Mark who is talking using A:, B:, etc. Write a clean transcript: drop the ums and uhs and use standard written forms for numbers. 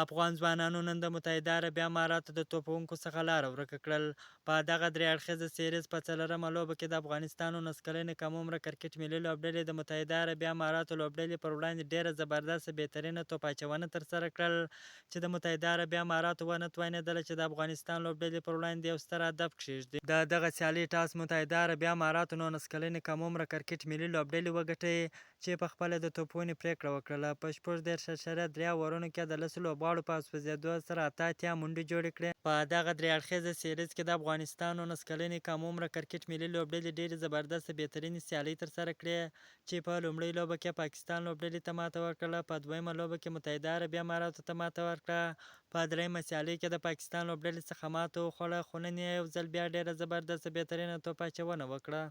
A: افغان ځوانانو نن د متحده عربي اماراتو د توپونکو څخه لاره ورکه کړل. په دغه درې اړخیزه سیریز په څلورمه لوبه کې د افغانستان 19 کلنې کم عمره کرکټ ملي لوبډلې د متحده عربي اماراتو لوبډلې پر وړاندې ډېره زبردسته بهترینه توپ اچونه ترسره کړل چې د متحده عربي اماراتو ونه توانېدله چې د افغانستان لوبډلې پر وړاندې یو ستر هدف کښیږدي. د دغه سیالۍ ټاس متحده عربي اماراتو 19 کلنې کم عمره کرکټ ملي لوبډلې وګټي چې په خپله د توپ ونې پرېکړه وکړله. په 36.3 اورونو کې د 10 لوبغاړو په سوځېدو سره 88 منډې جوړې کړې. په دغه درې اړخیزه سیریز کې د افغانستان 19 کلنې کم عمره کرکټ ملي لوبډلې ډېرې زبردسته بهترینې سیالۍ ترسره کړې چې په لومړۍ لوبه کې پاکستان لوبډلې ته ماته ورکړه، په دویمه لوبه کې متحده عربي اماراتو ته ماته ورکړه، په دریمه سیالۍ کې د پاکستان لوبډلې څخه ماته وخوړه، خو نن یې یو ځل بیا ډېره زبردسته بهترینه توپ اچونه وکړه.